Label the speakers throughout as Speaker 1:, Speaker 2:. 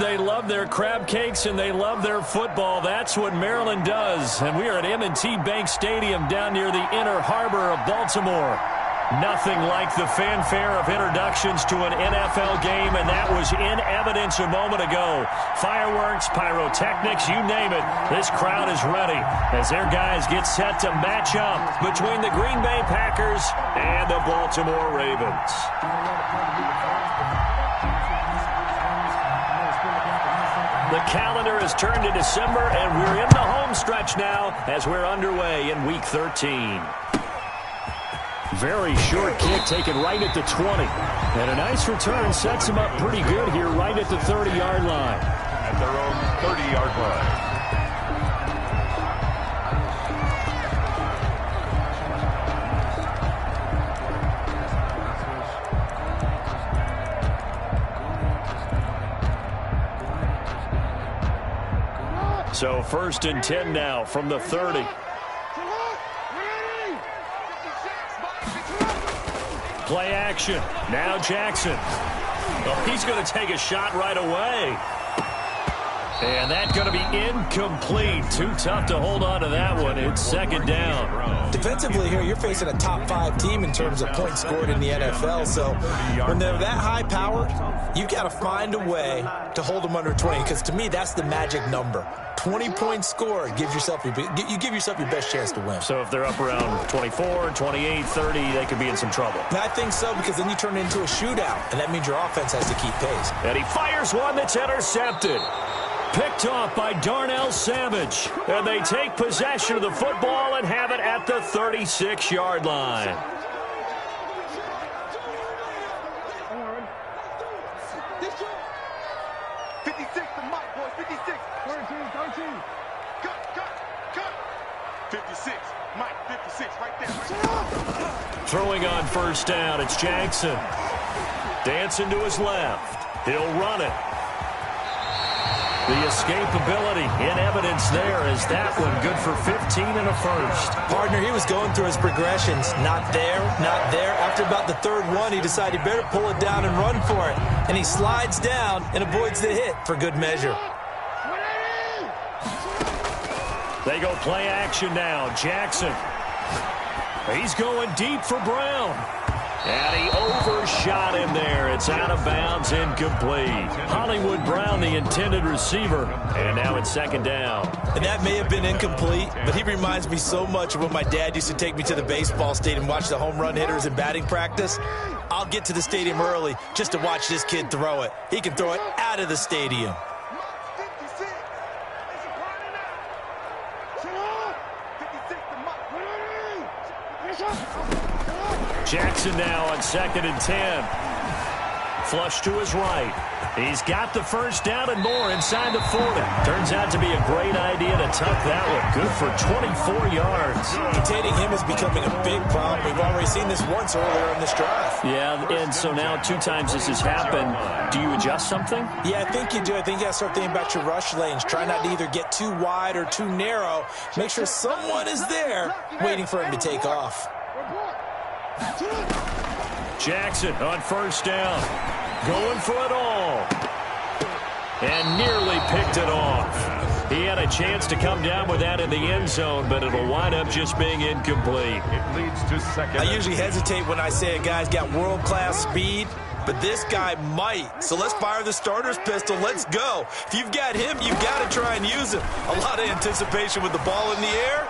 Speaker 1: They love their crab cakes and they love their football. That's what Maryland does. And we are at M&T Bank Stadium down near the Inner Harbor of Baltimore. Nothing like the fanfare of introductions to an NFL game, and that was in evidence a moment ago. Fireworks, pyrotechnics, you name it. This crowd is ready as their guys get set to match up between the Green Bay Packers and the Baltimore Ravens. The calendar has turned to December, and we're in the home stretch now as we're underway in Week 13. Very short kick taken right at the 20. And a nice return sets them up pretty good here right at the 30-yard line.
Speaker 2: At their own 30-yard line.
Speaker 1: So 1st and 10 now from the 30. Play action. Now Jackson. Oh, he's going to take a shot right away. And that's going to be incomplete. Too tough to hold on to that one. It's 2nd down.
Speaker 3: Defensively here, you're facing a top 5 team in terms of points scored in the NFL. So when they're that high powered, you got to find a way to hold them under 20. Because to me, that's the magic number. 20 points scored, you give yourself your best chance to win.
Speaker 1: So if they're up around 24, 28, 30, they could be in some trouble.
Speaker 3: And I think so, because then you turn it into a shootout, and that means your offense has to keep pace.
Speaker 1: And he fires one that's intercepted. Picked off by Darnell Savage. And they take possession of the football and have it at the 36-yard line. Throwing on 1st down, it's Jackson. Dancing to his left. He'll run it. The escapability in evidence there is that one good for 15 and a 1st.
Speaker 3: Partner, he was going through his progressions. Not there, not there. After about the 3rd one, he decided he better pull it down and run for it. And he slides down and avoids the hit for good measure.
Speaker 1: They go play action now. Jackson. He's going deep for Brown. And he overshot him there. It's out of bounds, incomplete. Hollywood Brown, the intended receiver. And now it's 2nd down.
Speaker 3: And that may have been incomplete, but he reminds me so much of when my dad used to take me to the baseball stadium and watch the home run hitters in batting practice. I'll get to the stadium early just to watch this kid throw it. He can throw it out of the stadium.
Speaker 1: Jackson now on 2nd and 10. Flush to his right. He's got the 1st down and more inside the 40. Turns out to be a great idea to tuck that one. Good for 24 yards.
Speaker 3: Containing him is becoming a big problem. We've already seen this once earlier in this drive.
Speaker 1: Yeah, and so now 2 times this has happened. Do you adjust something?
Speaker 3: Yeah, I think you do. I think you got to start thinking about your rush lanes. Try not to either get too wide or too narrow. Make sure someone is there waiting for him to take off.
Speaker 1: Jackson on 1st down. Going for it all. And nearly picked it off. He had a chance to come down with that in the end zone, but it'll wind up just being incomplete.
Speaker 2: It leads to 2nd.
Speaker 3: I usually hesitate when I say a guy's got world-class speed, but this guy might. So let's fire the starter's pistol. Let's go. If you've got him, you've got to try and use him. A lot of anticipation with the ball in the air,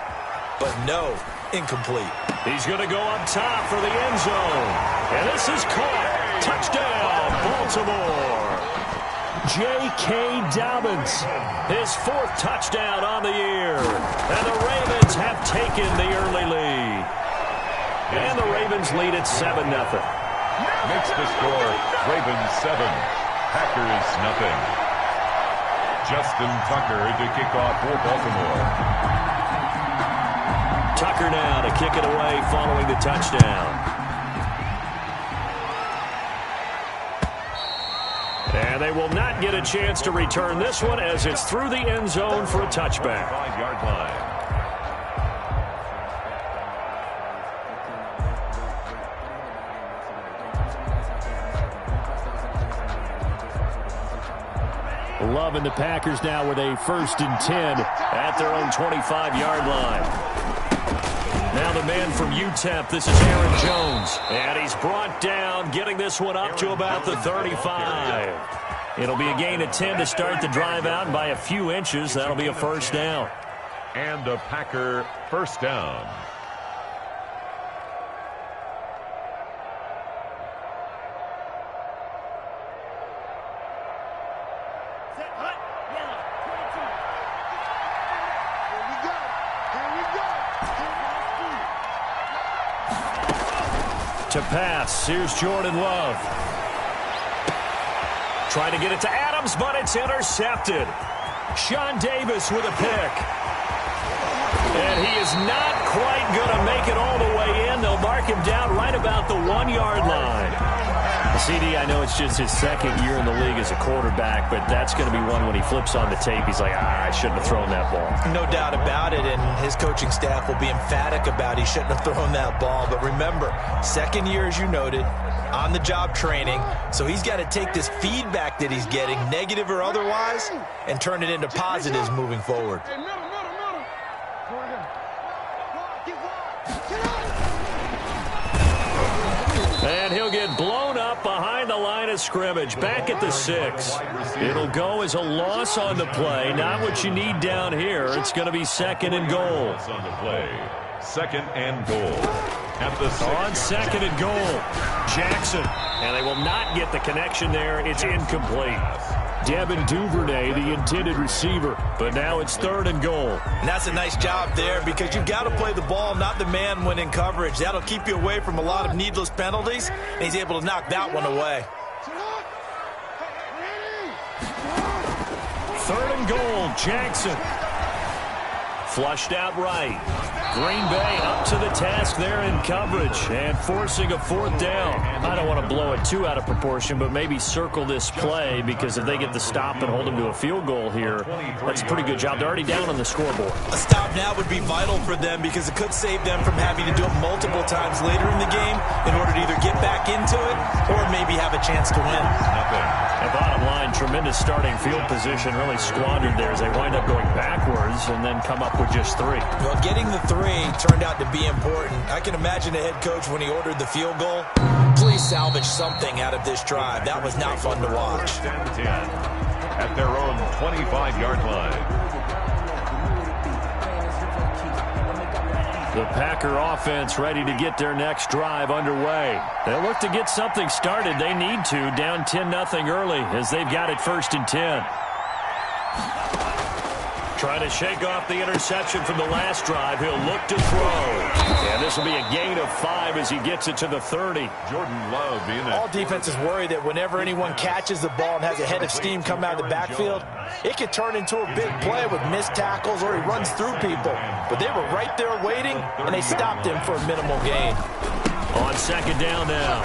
Speaker 3: but no, incomplete.
Speaker 1: He's going to go up top for the end zone. And this is caught. Touchdown, Baltimore. J.K. Dobbins, his 4th touchdown on the year. And the Ravens have taken the early lead. And the Ravens lead at 7-0.
Speaker 2: Makes the score Ravens 7, Packers nothing. Justin Tucker to kick off for Baltimore.
Speaker 1: Tucker now to kick it away following the touchdown. And they will not get a chance to return this one as it's through the end zone for a touchback.
Speaker 2: 5-yard line.
Speaker 1: Love and the Packers now with a 1st and 10 at their own 25-yard line. Now the man from UTEP, this is Aaron Jones. And he's brought down, getting this one up to about the 35. It'll be a gain of 10 to start the drive out, and by a few inches, that'll be a 1st down.
Speaker 2: And a Packer 1st down.
Speaker 1: To pass, here's Jordan Love. Trying to get it to Adams, but it's intercepted. Sean Davis with a pick. And he is not quite going to make it all the way in. They'll mark him down right about the 1-yard line. CD, I know it's just his 2nd year in the league as a quarterback, but that's going to be one when he flips on the tape. He's like, I shouldn't have thrown that ball.
Speaker 3: No doubt about it, and his coaching staff will be emphatic about he shouldn't have thrown that ball. But remember, 2nd year, as you noted, on-the-job training, so he's got to take this feedback that he's getting, negative or otherwise, and turn it into positives moving forward.
Speaker 1: And he'll get blown up behind the line of scrimmage, back at the 6. It'll go as a loss on the play, not what you need down here. It's going to be 2nd and goal.
Speaker 2: On the play, 2nd and goal. At the 6.
Speaker 1: On 2nd and goal, Jackson. And they will not get the connection there. It's incomplete. Devin Duvernay, the intended receiver, but now it's 3rd and goal.
Speaker 3: And that's a nice job there because you've got to play the ball, not the man when in coverage. That'll keep you away from a lot of needless penalties, and he's able to knock that one away.
Speaker 1: 3rd and goal, Jackson. Flushed out right. Green Bay up to the task there in coverage and forcing a 4th down. I don't want to blow it too out of proportion, but maybe circle this play because if they get the stop and hold them to a field goal here, that's a pretty good job. They're already down on the scoreboard.
Speaker 3: A stop now would be vital for them because it could save them from having to do it multiple times later in the game in order to either get back into it or maybe have a chance to win.
Speaker 1: And bottom line, tremendous starting field position, really squandered there as they wind up going backwards and then come up with just 3.
Speaker 3: Well, getting the 3 turned out to be important. I can imagine the head coach when he ordered the field goal. Please salvage something out of this drive. That was not fun to watch.
Speaker 2: 10 at their own 25-yard line.
Speaker 1: The Packer offense ready to get their next drive underway. They'll look to get something started. They need to, down 10-0 early as they've got it 1st and 10. Trying to shake off the interception from the last drive. He'll look to throw. And this will be a gain of 5 as he gets it to the 30.
Speaker 2: Jordan Love being
Speaker 3: All defenses worry that whenever anyone catches the ball and has a head of steam come out of the backfield, it could turn into a big play with missed tackles or he runs through people. But they were right there waiting, and they stopped him for a minimal gain.
Speaker 1: On 2nd down now,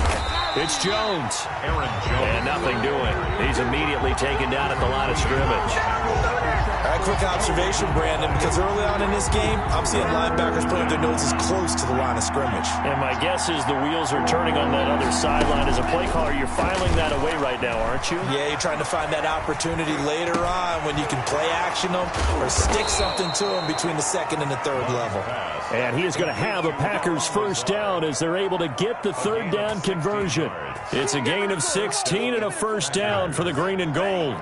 Speaker 1: it's Jones.
Speaker 2: Aaron Jones.
Speaker 1: And nothing doing. He's immediately taken down at the line of scrimmage.
Speaker 3: All right, quick observation, Brandon, because early on in this game, I'm seeing linebackers putting their noses close to the line of scrimmage.
Speaker 1: And my guess is the wheels are turning on that other sideline. As a play caller, you're filing that away right now, aren't you?
Speaker 3: Yeah, you're trying to find that opportunity later on when you can play action them or stick something to them between the 2nd and the 3rd level.
Speaker 1: And he is going to have a Packers 1st down as they're able to get the 3rd down conversion. It's a gain of 16 and a 1st down for the green and gold.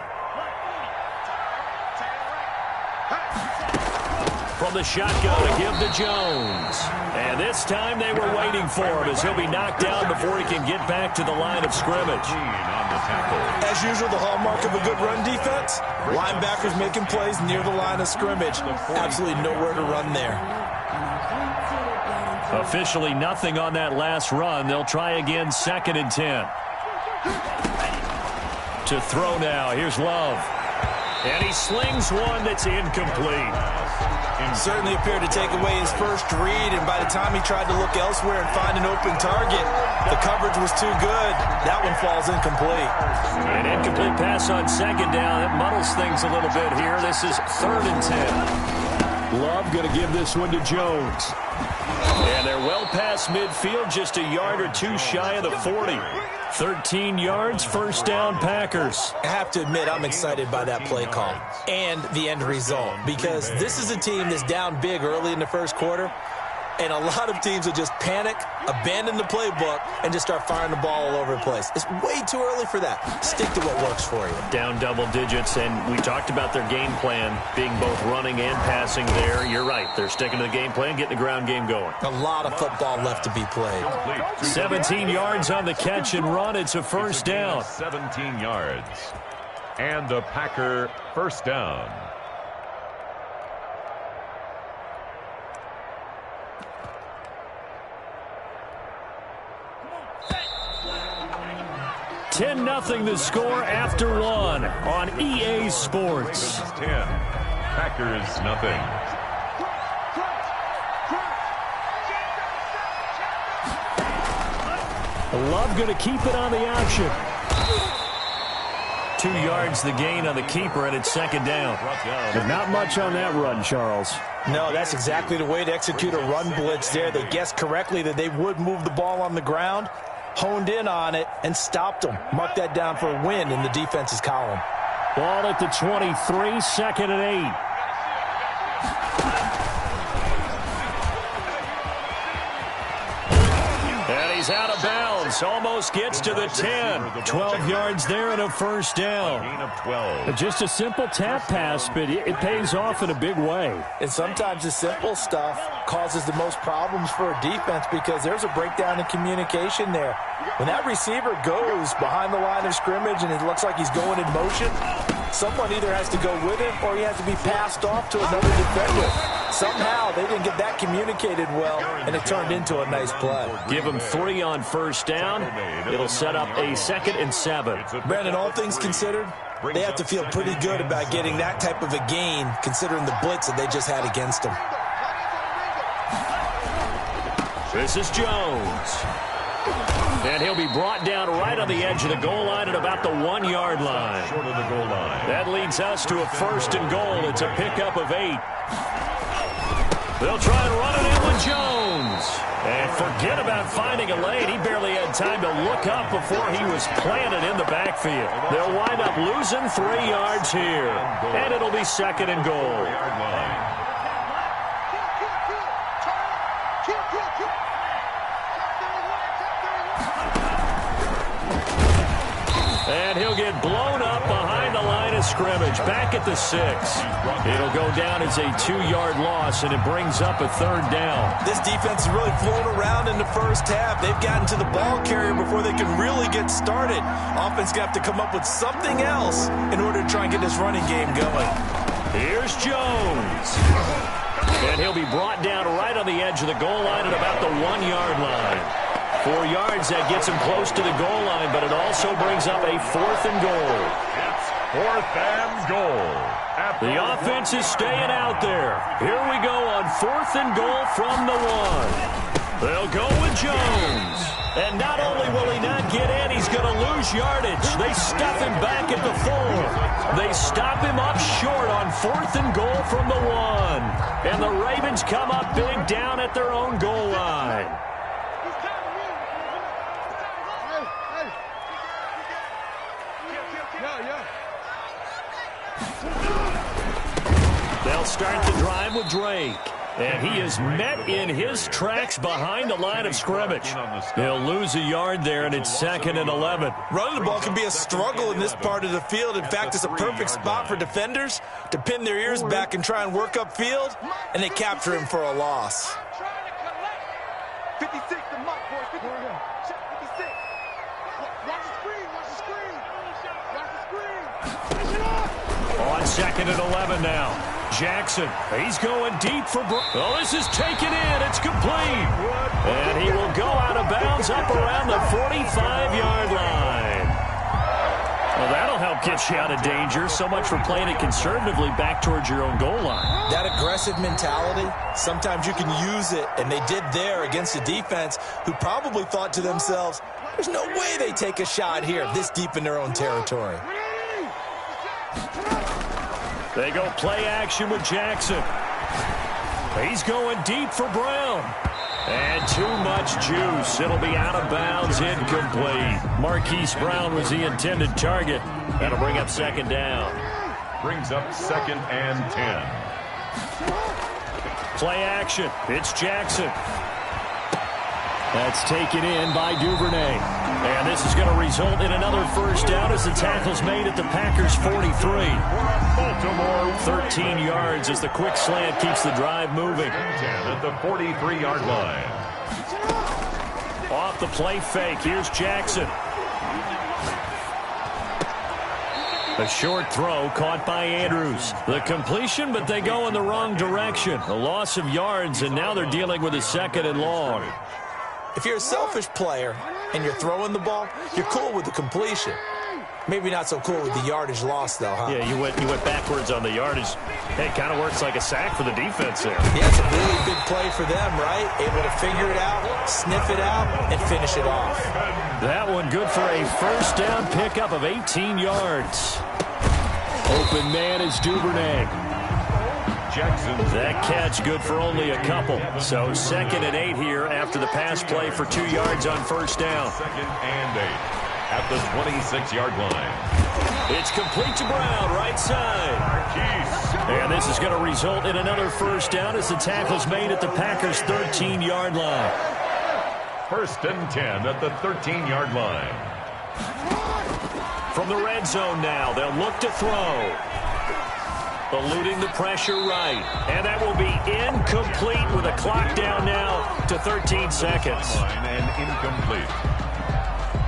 Speaker 1: From the shotgun to give to Jones. And this time they were waiting for him as he'll be knocked down before he can get back to the line of scrimmage.
Speaker 3: As usual, the hallmark of a good run defense, linebackers making plays near the line of scrimmage. Absolutely nowhere to run there.
Speaker 1: Officially nothing on that last run. They'll try again 2nd and 10. To throw now. Here's Love. And he slings one that's incomplete.
Speaker 3: Certainly appeared to take away his first read, and by the time he tried to look elsewhere and find an open target, the coverage was too good. That one falls incomplete.
Speaker 1: An incomplete pass on 2nd down. It muddles things a little bit here. This is 3rd and 10. Love going to give this one to Jones. And they're well past midfield, just a yard or two shy of the 40. 13 yards, first down, Packers.
Speaker 3: I have to admit, I'm excited by that play call and the end result, because this is a team that's down big early in the first quarter, and a lot of teams will just panic, abandon the playbook, and just start firing the ball all over the place. It's way too early for that. Stick to what works for you.
Speaker 1: Down double digits, and we talked about their game plan being both running and passing there. You're right. They're sticking to the game plan, getting the ground game going.
Speaker 3: A lot of football left to be played.
Speaker 1: 17 yards on the catch and run. It's a first down.
Speaker 2: 17 yards. And a Packer first down.
Speaker 1: $10-0 the score after one on EA Sports.
Speaker 2: 10. Packers nothing.
Speaker 1: Love going to keep it on the option. 2 yards the gain on the keeper, and it's second down. But not much on that run, Charles.
Speaker 3: No, that's exactly the way to execute a run blitz there. They guessed correctly that they would move the ball on the ground, honed in on it, and stopped them. Mark that down for a win in the defense's column.
Speaker 1: Ball at the 23, second and 8. And he's out of bounds. Almost gets to the 10. 12 yards there and a first down.
Speaker 2: Gain of 12.
Speaker 1: Just a simple tap pass, but it pays off in a big way.
Speaker 3: And sometimes the simple stuff causes the most problems for a defense because there's a breakdown in communication there. When that receiver goes behind the line of scrimmage and it looks like he's going in motion, someone either has to go with him or he has to be passed off to another defender. Somehow they didn't get that communicated well, and it turned into a nice play.
Speaker 1: Give him 3 on first down. It'll set up a 2nd and 7.
Speaker 3: Brandon, all things considered, they have to feel pretty good about getting that type of a gain considering the blitz that they just had against them.
Speaker 1: This is Jones. And he'll be brought down right on the edge of the goal line at about the 1 yard line.
Speaker 2: Short of the goal line.
Speaker 1: That leads us to a first and goal. It's a pickup of 8. They'll try and run it in with Jones. And forget about finding a lane. He barely had time to look up before he was planted in the backfield. They'll wind up losing 3 yards here. And it'll be second and goal. And he'll get blown up behind the line of scrimmage. Back at the 6. It'll go down as a 2-yard loss, and it brings up a 3rd down.
Speaker 3: This defense has really flown around in the first half. They've gotten to the ball carrier before they can really get started. Offense going to have to come up with something else in order to try and get this running game going.
Speaker 1: Here's Jones. And he'll be brought down right on the edge of the goal line at about the 1 yard line. 4 yards, that gets him close to the goal line, but it also brings up a 4th and goal.
Speaker 2: It's 4th and goal.
Speaker 1: The offense is staying out there. Here we go on 4th and goal from the 1. They'll go with Jones. And not only will he not get in, he's going to lose yardage. They stuff him back at the 4. They stop him up short on 4th and goal from the 1. And the Ravens come up big down at their own goal line. They'll start the drive with Drake. And he is met in his tracks behind the line of scrimmage. They'll lose a yard there, and it's 2nd and 11.
Speaker 3: Running the ball can be a struggle in this part of the field. In fact, it's a perfect spot for defenders to pin their ears back and try and work upfield, and they capture him for a loss.
Speaker 4: 56, the mark, boys. 56. Watch the screen. Watch the screen. Watch the screen.
Speaker 1: On 2nd and 11 now. Jackson, he's going deep for oh, this is taken in. It's complete. And he will go out of bounds up around the 45-yard line. Well, that'll help get you out of danger. So much for playing it conservatively back towards your own goal line.
Speaker 3: That aggressive mentality, sometimes you can use it, and they did there against a defense who probably thought to themselves, there's no way they take a shot here this deep in their own territory.
Speaker 1: They go play action with Jackson. He's going deep for Brown. And too much juice. It'll be out of bounds, incomplete. Marquise Brown was the intended target. That'll bring up second down.
Speaker 2: Brings up 2nd and 10.
Speaker 1: Play action. It's Jackson. That's taken in by Duvernay. And this is going to result in another first down as the tackle's made at the Packers' 43.
Speaker 2: Baltimore
Speaker 1: 13 yards as the quick slant keeps the drive moving.
Speaker 2: 10 at the 43-yard line.
Speaker 1: Off the play fake. Here's Jackson. A short throw caught by Andrews. The completion, but they go in the wrong direction. A loss of yards, and now they're dealing with a 2nd and long.
Speaker 3: If you're a selfish player and you're throwing the ball, you're cool with the completion. Maybe not so cool with the yardage loss, though, huh?
Speaker 1: Yeah, you went backwards on the yardage. Hey, it kind of works like a sack for the defense there.
Speaker 3: Yeah, it's a really big play for them, right? Able to figure it out, sniff it out, and finish it off.
Speaker 1: That one good for a first down pickup of 18 yards. Open man is Duvernay.
Speaker 2: Jackson.
Speaker 1: That catch good for only a couple. So 2nd and 8 here after the pass play for 2 yards on first down.
Speaker 2: 2nd and 8 at the 26-yard line.
Speaker 1: It's complete to Brown, right side. And this is going to result in another first down as the tackle's made at the Packers' 13-yard line.
Speaker 2: 1st and 10 at the 13-yard line.
Speaker 1: From the red zone now, they'll look to throw. Eluding the pressure right. And that will be incomplete with a clock down now to 13 seconds.
Speaker 2: And incomplete.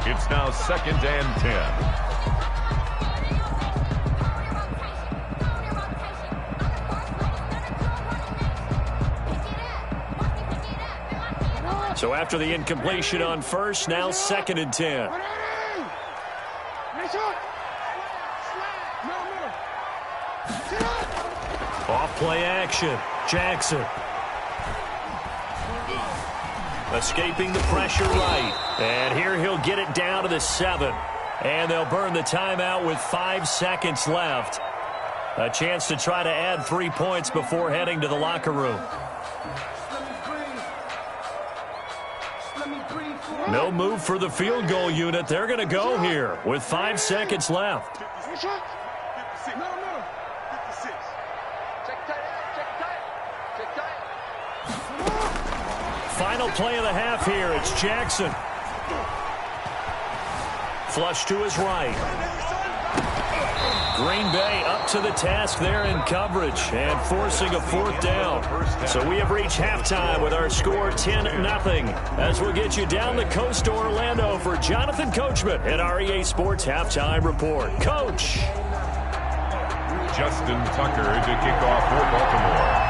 Speaker 2: It's now 2nd and 10.
Speaker 1: So after the incompletion on first, now 2nd and 10. Off play action. Jackson. Escaping the pressure right. And here he'll get it down to the 7. And they'll burn the timeout with 5 seconds left. A chance to try to add 3 points before heading to the locker room. No move for the field goal unit. They're going to go here with 5 seconds left. Final play of the half here. It's Jackson. Flush to his right. Green Bay up to the task there in coverage and forcing a 4th down. So we have reached halftime with our score 10-0. As we'll get you down the coast to Orlando for Jonathan Coachman at our EA Sports Halftime Report. Coach.
Speaker 2: Justin Tucker to kick off for Baltimore.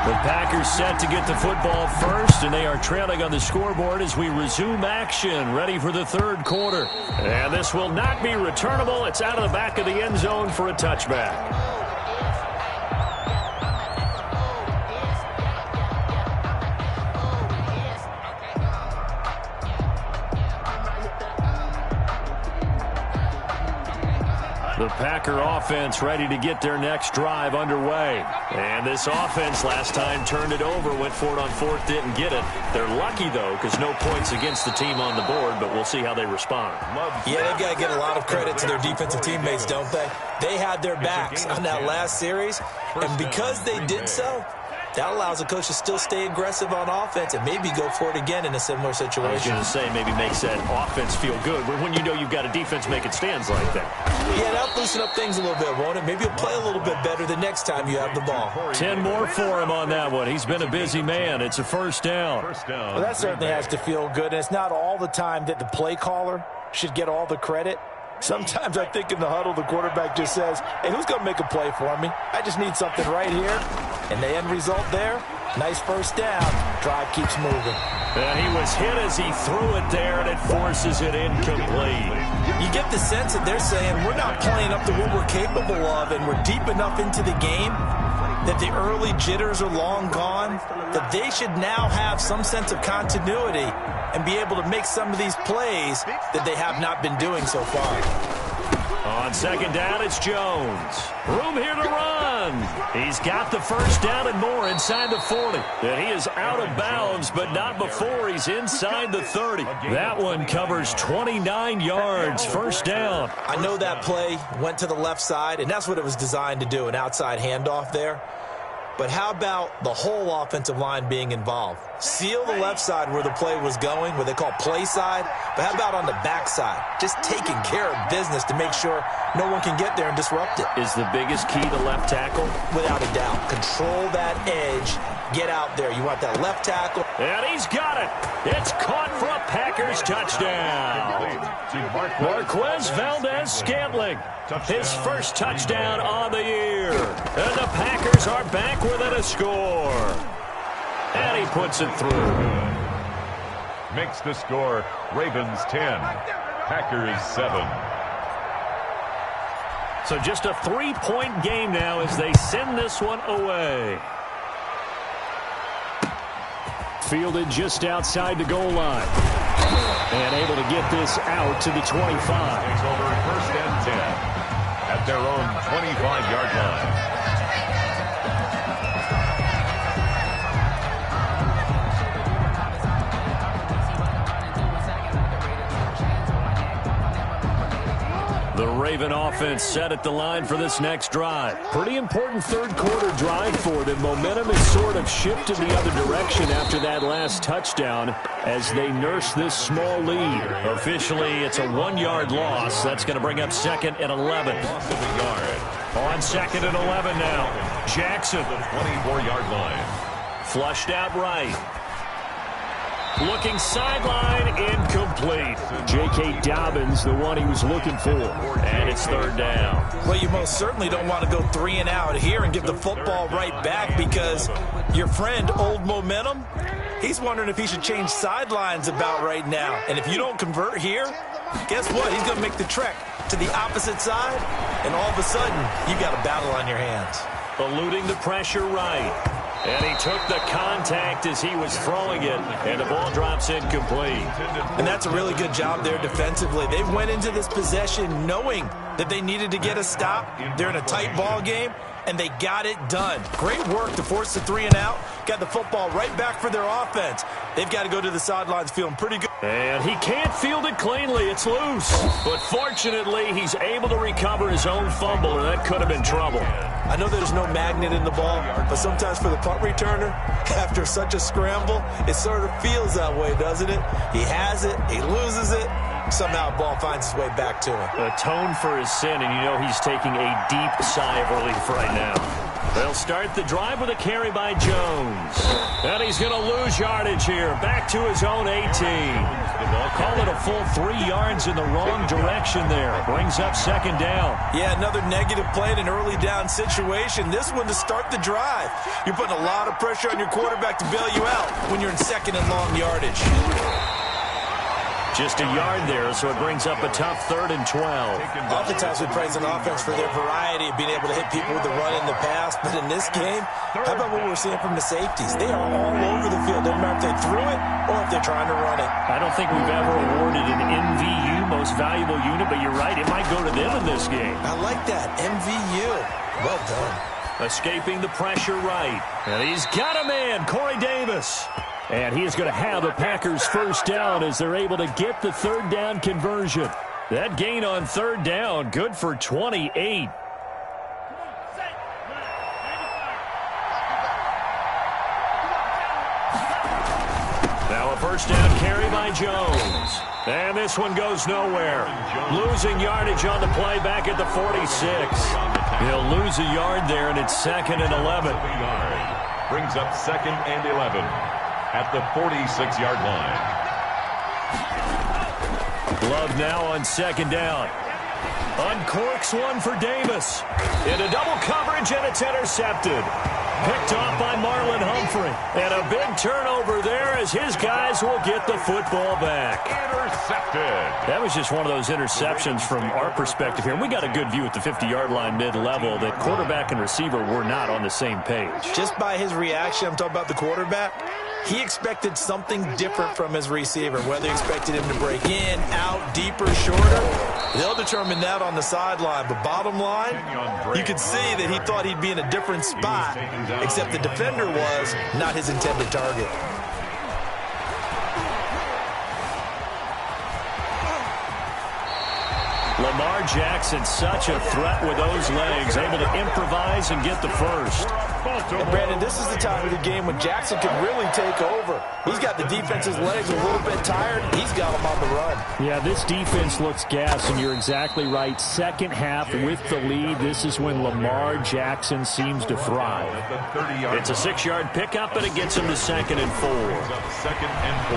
Speaker 1: The Packers set to get the football first, and they are trailing on the scoreboard as we resume action, ready for the 3rd quarter. And this will not be returnable. It's out of the back of the end zone for a touchback. The Packer offense ready to get their next drive underway. And this offense last time turned it over, went for it on 4th, didn't get it. They're lucky, though, because no points against the team on the board, but we'll see how they respond.
Speaker 3: Yeah, they've got to get a lot of credit to their defensive teammates, don't they? They had their backs on that last series, and because they did so, that allows the coach to still stay aggressive on offense and maybe go for it again in a similar situation.
Speaker 1: I was going to say maybe makes that offense feel good, but when you know you've got a defense making stands like that.
Speaker 3: Yeah, that'll loosen up things a little bit, won't it? Maybe you'll play a little bit better the next time you have the ball.
Speaker 1: 10 more for him on that one. He's been a busy man. It's a first down.
Speaker 5: Well, that certainly has to feel good, and it's not all the time that the play caller should get all the credit. Sometimes I think in the huddle, the quarterback just says, hey, who's going to make a play for me? I just need something right here. And the end result there, nice first down. Drive keeps moving.
Speaker 1: And he was hit as he threw it there, and it forces it incomplete.
Speaker 3: You get the sense that they're saying we're not playing up to what we're capable of, and we're deep enough into the game that the early jitters are long gone, that they should now have some sense of continuity and be able to make some of these plays that they have not been doing so far.
Speaker 1: On second down, it's Jones. Room here to run. He's got the first down and more inside the 40. And he is out of bounds, but not before he's inside the 30. That one covers 29 yards, first down.
Speaker 3: I know that play went to the left side, and that's what it was designed to do, an outside handoff there. But how about the whole offensive line being involved? Seal the left side where the play was going, what they call play side. But how about on the back side? Just taking care of business to make sure no one can get there and disrupt it.
Speaker 1: Is the biggest key the left tackle?
Speaker 3: Without a doubt. Control that edge. Get out there. You want that left tackle.
Speaker 1: And he's got it. It's caught for a Packers touchdown. Marquez Valdez-Scantling. His first touchdown on the year. And the Packers are back within a score. And he puts it through.
Speaker 2: Makes the score Ravens 10, Packers 7.
Speaker 1: So just a 3-point game now as they send this one away. Fielded just outside the goal line. And able to get this out to the 25.
Speaker 2: Takes over first and 10 at their own 25-yard line.
Speaker 1: The Raven offense set at the line for this next drive. Pretty important third-quarter drive for them. Momentum has sort of shifted the other direction after that last touchdown as they nurse this small lead. Officially, it's a 1-yard loss. That's going to bring up second and 11.
Speaker 2: Loss of a yard.
Speaker 1: On second and 11 now. Jackson.
Speaker 2: The 24-yard line.
Speaker 1: Flushed out right. Looking sideline, incomplete. J.K. Dobbins, the one he was looking for. And it's third down.
Speaker 3: Well, you most certainly don't want to go 3 and out here and give the football right back because your friend, Old Momentum, he's wondering if he should change sidelines about right now. And if you don't convert here, guess what? He's going to make the trek to the opposite side, and all of a sudden, you got a battle on your hands.
Speaker 1: Eluding the pressure right. And he took the contact as he was throwing it, and the ball drops incomplete.
Speaker 3: And that's a really good job there defensively. They went into this possession knowing that they needed to get a stop. They're in a tight ball game, and they got it done. Great work to force the 3 and out. Got the football right back for their offense. They've got to go to the sidelines feeling pretty good.
Speaker 1: And he can't field it cleanly. It's loose. But fortunately, he's able to recover his own fumble, or that could have been trouble.
Speaker 3: I know there's no magnet in the ball, but sometimes for the punt returner, after such a scramble, it sort of feels that way, doesn't it? He has it, he loses it, somehow the ball finds its way back to him.
Speaker 1: Atone for his sin, and you know he's taking a deep sigh of relief right now. They'll start the drive with a carry by Jones. And he's going to lose yardage here. Back to his own 18. Call it a full 3 yards in the wrong direction there. Brings up second down.
Speaker 3: Yeah, another negative play in an early down situation. This one to start the drive. You're putting a lot of pressure on your quarterback to bail you out when you're in second and long yardage.
Speaker 1: Just a yard there, so it brings up a tough 3rd and 12.
Speaker 3: Oftentimes we praise an offense for their variety of being able to hit people with the run in the pass, but in this game, how about what we're seeing from the safeties? They are all over the field. Doesn't matter if they threw it or if they're trying to run it.
Speaker 1: I don't think we've ever awarded an MVU, most valuable unit, but you're right, it might go to them in this game.
Speaker 3: I like that, MVU. Well done.
Speaker 1: Escaping the pressure right. And he's got a man, Corey Davis. And he is going to have the Packers first down as they're able to get the 3rd down conversion. That gain on 3rd down, good for 28. Now a first down carry by Jones. And this one goes nowhere. Losing yardage on the play back at the 46. He'll lose a yard there, and it's 2nd and 11.
Speaker 2: Brings up 2nd and 11. At the 46-yard line.
Speaker 1: Love now on second down. Uncorks one for Davis. Into double coverage, and it's intercepted. Picked off by Marlon Humphrey. And a big turnover there as his guys will get the football back.
Speaker 2: Intercepted.
Speaker 1: That was just one of those interceptions from our perspective here. And we got a good view at the 50-yard line mid-level that quarterback and receiver were not on the same page.
Speaker 3: Just by his reaction, I'm talking about the quarterback, He expected something different from his receiver, whether he expected him to break in, out, deeper, shorter. They'll determine that on the sideline. But bottom line, you could see that he thought he'd be in a different spot, except the defender was not his intended target.
Speaker 1: Lamar Jackson, such a threat with those legs, able to improvise and get the first.
Speaker 5: And Brandon, this is the time of the game when Jackson can really take over. He's got the defense's legs a little bit tired. He's got them on the run.
Speaker 1: Yeah, this defense looks gassed, and you're exactly right. Second half with the lead, this is when Lamar Jackson seems to thrive. It's a 6-yard pickup, and it gets him to 2nd and 4.
Speaker 2: 2nd and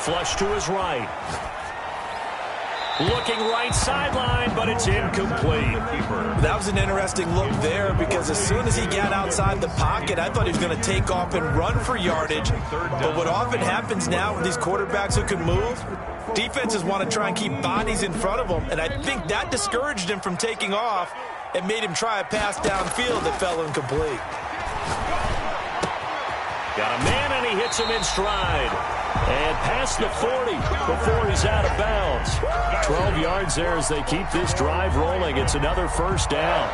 Speaker 2: 4.
Speaker 1: Flush to his right. Looking right sideline, but it's incomplete.
Speaker 3: That was an interesting look there because as soon as he got outside the pocket, I thought he was going to take off and run for yardage. But what often happens now with these quarterbacks who can move, defenses want to try and keep bodies in front of them, and I think that discouraged him from taking off and made him try a pass downfield that fell incomplete.
Speaker 1: Got a man, and he hits him in stride. And past the 40 before he's out of bounds. 12 yards there as they keep this drive rolling. It's another first down.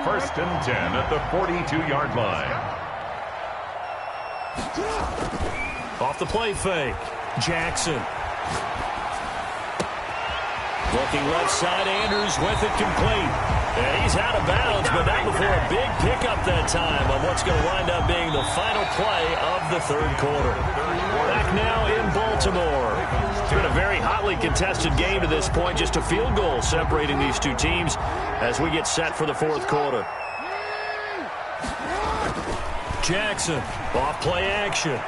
Speaker 2: 1st and 10 at the 42-yard line.
Speaker 1: Off the play fake. Jackson. Looking left side, Andrews with it complete. And he's out of bounds, but not before a big pickup that time on what's going to wind up being the final play of the 3rd quarter. Back now in Baltimore. It's been a very hotly contested game to this point. Just a field goal separating these two teams as we get set for the 4th quarter. Jackson, off play action.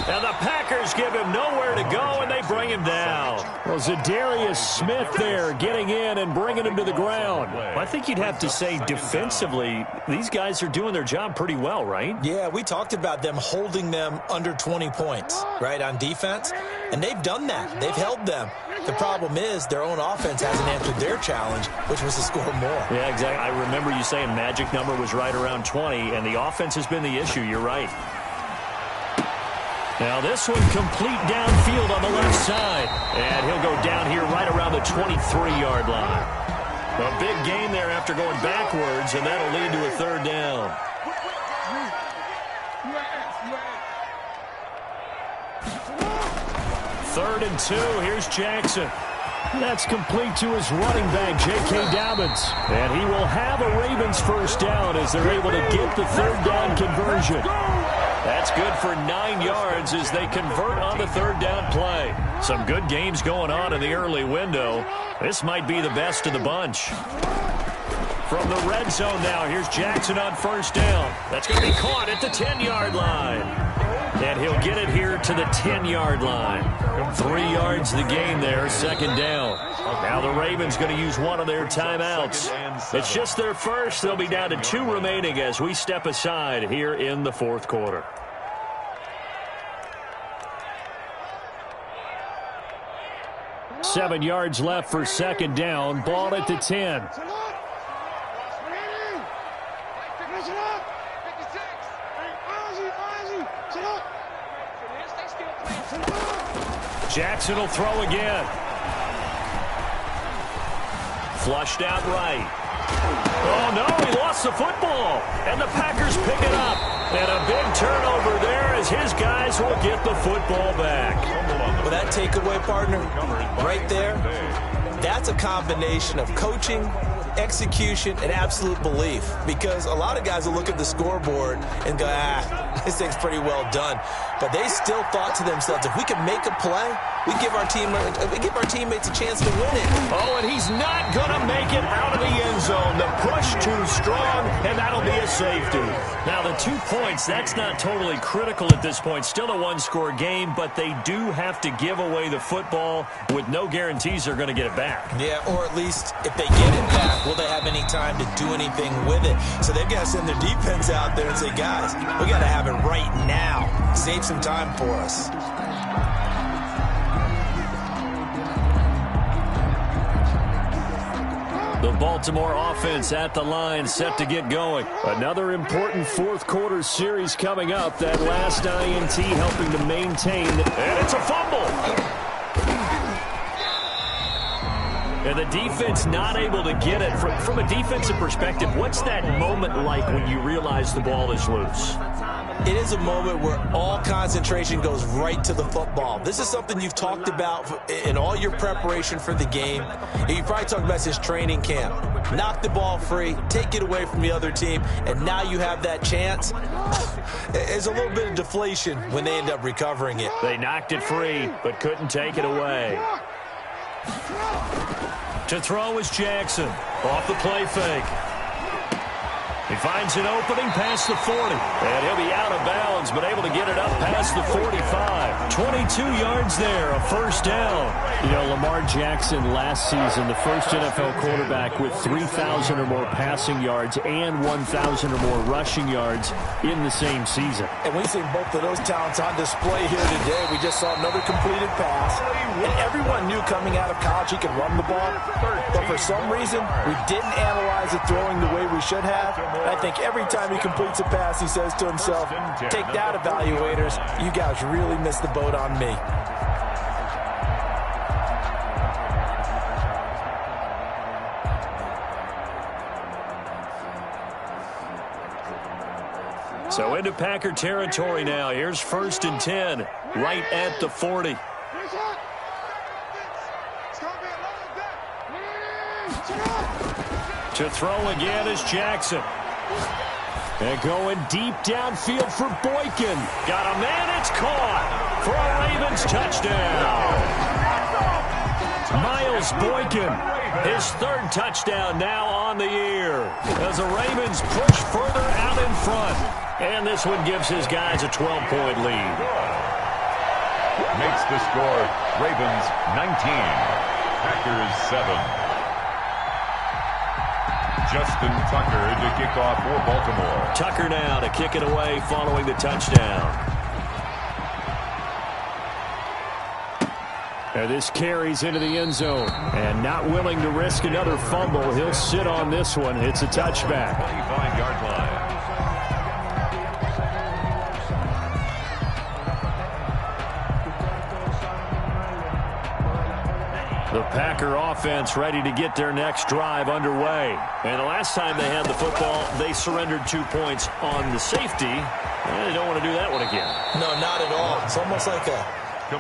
Speaker 1: And the Packers give him nowhere to go, and they bring him down. Well, Zadarius Smith there getting in and bringing him to the ground. Well, I think you'd have to say defensively, these guys are doing their job pretty well, right?
Speaker 3: Yeah, we talked about them holding them under 20 points, right, on defense. And they've done that. They've held them. The problem is their own offense hasn't answered their challenge, which was to score more.
Speaker 1: Yeah, exactly. I remember you saying magic number was right around 20, and the offense has been the issue. You're right. Now this one complete downfield on the left side. And he'll go down here right around the 23-yard line. A big gain there after going backwards, and that'll lead to a 3rd down. Third and 2. Here's Jackson. That's complete to his running back, J.K. Dobbins. And he will have a Ravens first down as they're able to get the 3rd down conversion. That's good for 9 yards as they convert on the 3rd down play. Some good games going on in the early window. This might be the best of the bunch. From the red zone now, here's Jackson on first down. That's going to be caught at the 10-yard line. And he'll get it here to the 10-yard line. 3 yards the gain there, 2nd down. Now the Ravens going to use one of their timeouts. It's just their first. They'll be down to 2 remaining as we step aside here in the 4th quarter. Seven yards left for 2nd down. Ball at the 10. Jackson will throw again. Flushed out right. Oh, no, he lost the football. And the Packers pick it up. And a big turnover there as his guys will get the football back.
Speaker 3: Well, that takeaway, partner, right there, that's a combination of coaching, execution, and absolute belief. Because a lot of guys will look at the scoreboard and go, this thing's pretty well done. But they still thought to themselves, if we can make a play, we give our teammates a chance to win it.
Speaker 1: Oh, and he's not going to make it out of the end zone. The push too strong, and that'll be a safety. Now, the 2 points, that's not totally critical at this point. Still a one-score game, but they do have to give away the football with no guarantees they're going to get it back.
Speaker 3: Yeah, or at least if they get it back, will they have any time to do anything with it? So they've got to send their defense out there and say, guys, we got to have it right now. Save some time for us.
Speaker 1: The Baltimore offense at the line, set to get going. Another important fourth quarter series coming up. That last INT helping to maintain. And it's a fumble. And the defense not able to get it. From a defensive perspective, what's that moment like when you realize the ball is loose?
Speaker 3: It is a moment where all concentration goes right to the football. This is something you've talked about in all your preparation for the game. You probably talked about since training camp. Knock the ball free, take it away from the other team, and now you have that chance. There's a little bit of deflation when they end up recovering it.
Speaker 1: They knocked it free, but couldn't take it away. To throw is Jackson. Off the play fake. He finds an opening past the 40. And he'll be out of bounds, but able to get it up past the 45. 22 yards there, a first down. You know, Lamar Jackson last season, the first NFL quarterback with 3,000 or more passing yards and 1,000 or more rushing yards in the same season.
Speaker 5: And we've seen both of those talents on display here today. We just saw another completed pass. And everyone knew coming out of college he could run the ball. But for some reason, we didn't analyze it throwing the way we should have. I think every time he completes a pass, he says to himself, take that, evaluators. You guys really missed the boat on me.
Speaker 1: So into Packer territory now. Here's 1st and 10, right at the 40. To throw again is Jackson. And going deep downfield for Boykin. Got a man, it's caught for a Ravens touchdown. Miles Boykin, his 3rd touchdown now on the year as the Ravens push further out in front. And this one gives his guys a 12-point lead.
Speaker 2: Makes the score Ravens 19, Packers 7. Justin Tucker to kick off for Baltimore.
Speaker 1: Tucker now to kick it away following the touchdown. And this carries into the end zone. And not willing to risk another fumble. He'll sit on this one. It's a touchback.
Speaker 2: 25-yard line.
Speaker 1: The Packer offense ready to get their next drive underway. And the last time they had the football, they surrendered 2 points on the safety. And they don't want to do that one again.
Speaker 3: No, not at all. It's almost like a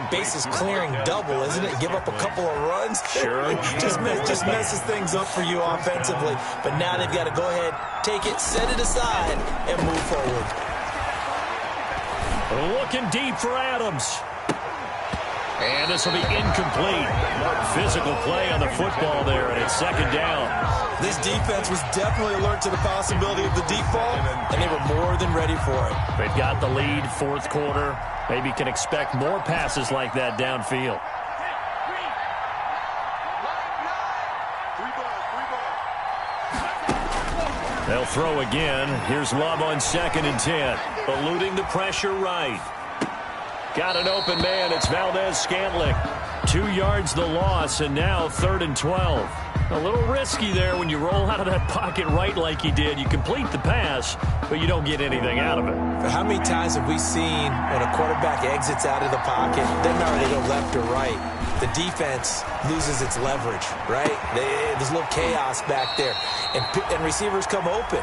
Speaker 3: bases clearing double, isn't it? Give up a couple of runs.
Speaker 1: Sure.
Speaker 3: just messes things up for you offensively. But now they've got to go ahead, take it, set it aside, and move forward.
Speaker 1: Looking deep for Adams. And this will be incomplete. Physical play on the football there, and it's 2nd down.
Speaker 3: This defense was definitely alert to the possibility of the deep ball, and they were more than ready for it.
Speaker 1: They've got the lead, 4th quarter. Maybe can expect more passes like that downfield. They'll throw again. Here's Love on 2nd and 10. Eluding the pressure right. Got an open man. It's Valdez-Scantling. 2 yards the loss, and now 3rd and 12. A little risky there when you roll out of that pocket right like he did. You complete the pass, but you don't get anything out of it.
Speaker 3: How many times have we seen when a quarterback exits out of the pocket, doesn't matter whether they go left or right, the defense loses its leverage, right? There's a little chaos back there, and receivers come open.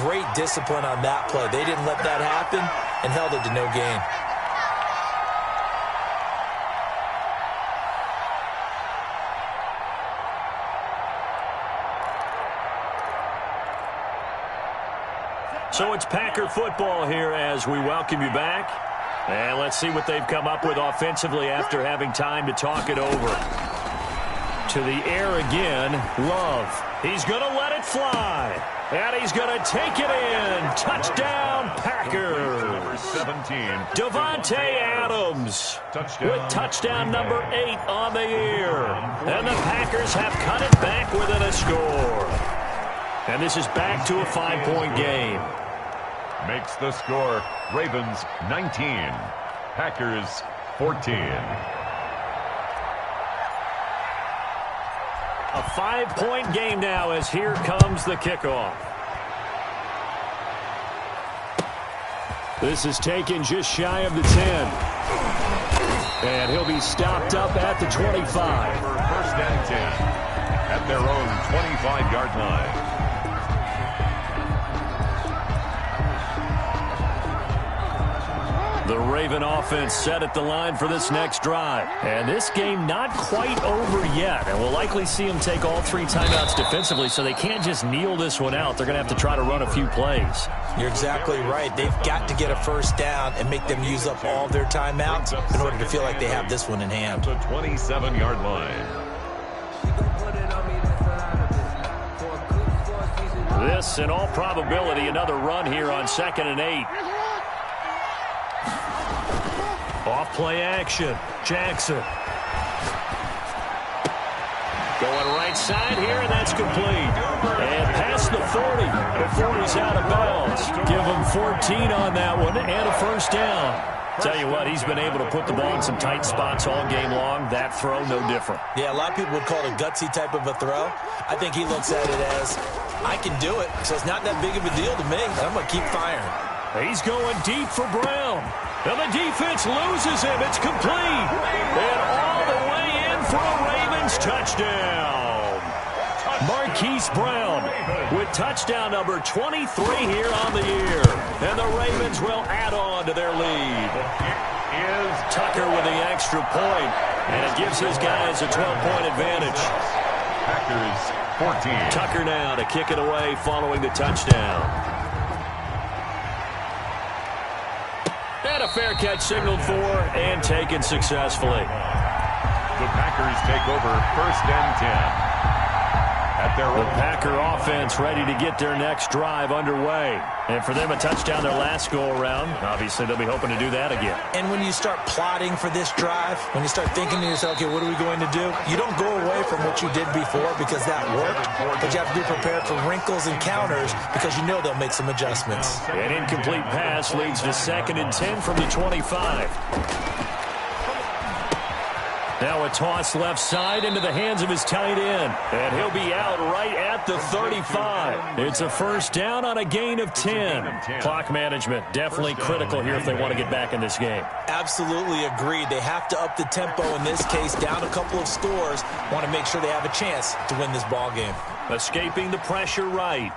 Speaker 3: Great discipline on that play. They didn't let that happen and held it to no gain.
Speaker 1: So it's Packer football here as we welcome you back. And let's see what they've come up with offensively after having time to talk it over. To the air again, Love. He's going to let it fly. And he's going to take it in. Touchdown, Packers.
Speaker 2: Number 17.
Speaker 1: Davante Adams with touchdown number 8 on the year. And the Packers have cut it back within a score. And this is back to a 5-point game.
Speaker 2: Makes the score Ravens 19, Packers 14.
Speaker 1: A 5-point game now as here comes the kickoff. This is taken just shy of the 10. And he'll be stopped up at the 25.
Speaker 2: First and 10 at their own 25-yard line.
Speaker 1: The Raven offense set at the line for this next drive. And this game not quite over yet. And we'll likely see them take all 3 timeouts defensively, so they can't just kneel this one out. They're going to have to try to run a few plays.
Speaker 3: You're exactly right. They've got to get a first down and make them use up all their timeouts in order to feel like they have this one in hand.
Speaker 2: The 27-yard line.
Speaker 1: This, in all probability, another run here on 2nd and 8. Off play action. Jackson. Going right side here, and that's complete. And past the 40 before he's out of bounds. Give him 14 on that one and a first down. Tell you what, he's been able to put the ball in some tight spots all game long. That throw, no different.
Speaker 3: Yeah, a lot of people would call it a gutsy type of a throw. I think he looks at it as, I can do it, so it's not that big of a deal to me. I'm going to keep firing.
Speaker 1: He's going deep for Brown. And the defense loses him. It's complete. And all the way in for a Ravens touchdown. Marquise Brown with touchdown number 23 here on the year. And the Ravens will add on to their lead.
Speaker 2: Is
Speaker 1: Tucker with the extra point. And it gives his guys a 12-point advantage.
Speaker 2: Packers 14.
Speaker 1: Tucker now to kick it away following the touchdown. And a fair catch signaled for and taken successfully.
Speaker 2: The Packers take over 1st and 10. At their
Speaker 1: The Packer offense ready to get their next drive underway. And for them, a touchdown their last go-around. Obviously, they'll be hoping to do that again.
Speaker 3: And when you start plotting for this drive, when you start thinking to yourself, okay, what are we going to do? You don't go away from what you did before because that worked, but you have to be prepared for wrinkles and counters because you know they'll make some adjustments.
Speaker 1: An incomplete pass leads to 2nd and 10 from the 25. Now a toss left side into the hands of his tight end. And he'll be out right at the 35. It's a first down on a gain of 10. Clock management definitely critical here if they want to get back in this game.
Speaker 3: Absolutely agreed. They have to up the tempo in this case, down a couple of scores. Want to make sure they have a chance to win this ball game.
Speaker 1: Escaping the pressure right.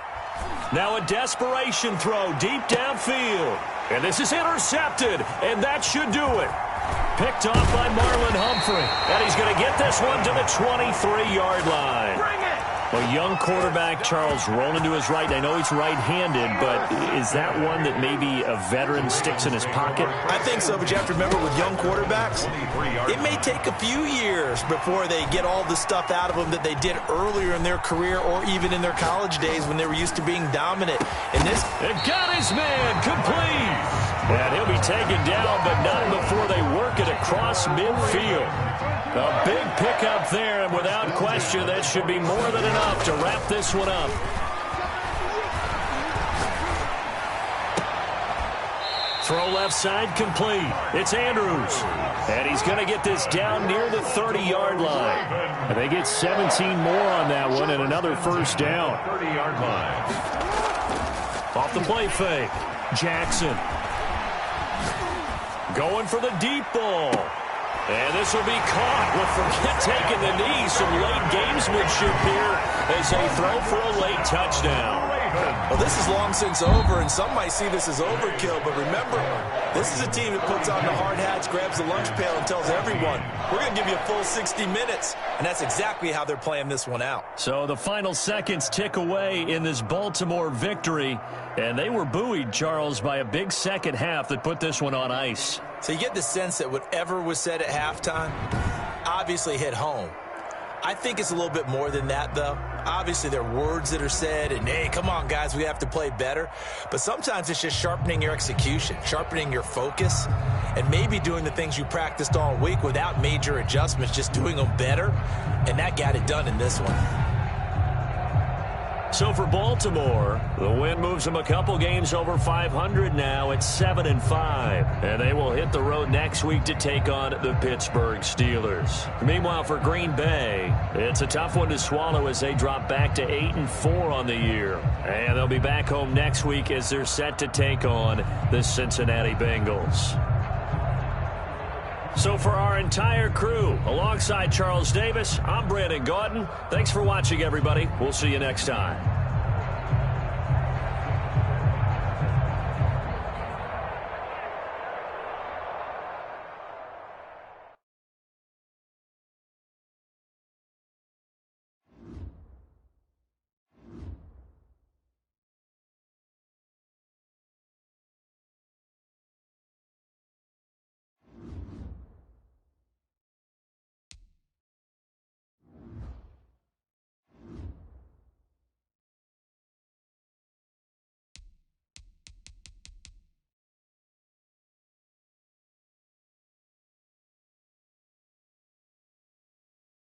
Speaker 1: Now a desperation throw deep downfield. And this is intercepted, and that should do it. Picked off by Marlon Humphrey. And he's going to get this one to the 23-yard line. A young quarterback, Charles, rolling to his right. I know he's right-handed, but is that one that maybe a veteran sticks in his pocket?
Speaker 3: I think so, but you have to remember with young quarterbacks, it may take a few years before they get all the stuff out of them that they did earlier in their career or even in their college days when they were used to being dominant.
Speaker 1: They've got his man complete. And he'll be taken down, but not before they work it across midfield. A big pickup there, and without question, that should be more than enough to wrap this one up. Throw left side complete. It's Andrews. And he's going to get this down near the 30-yard line. And they get 17 more on that one and another first down.
Speaker 2: 30-yard line.
Speaker 1: Off the play fake. Jackson. Going for the deep ball. And this will be caught. Well, forget taking the knee. Some late gamesmanship here as they throw for a late touchdown.
Speaker 3: Well, this is long since over, and some might see this as overkill. But remember, this is a team that puts on the hard hats, grabs the lunch pail, and tells everyone, we're going to give you a full 60 minutes. And that's exactly how they're playing this one out.
Speaker 1: So the final seconds tick away in this Baltimore victory. And they were buoyed, Charles, by a big second half that put this one on ice.
Speaker 3: So you get the sense that whatever was said at halftime obviously hit home. I think it's a little bit more than that, though. Obviously, there are words that are said, and, hey, come on, guys, we have to play better. But sometimes it's just sharpening your execution, sharpening your focus, and maybe doing the things you practiced all week without major adjustments, just doing them better. And that got it done in this one.
Speaker 1: So for Baltimore, the win moves them a couple games over 500 now at 7-5. And they will hit the road next week to take on the Pittsburgh Steelers. Meanwhile, for Green Bay, it's a tough one to swallow as they drop back to 8-4 on the year. And they'll be back home next week as they're set to take on the Cincinnati Bengals. So for our entire crew, alongside Charles Davis, I'm Brandon Gaudin. Thanks for watching, everybody. We'll see you next time.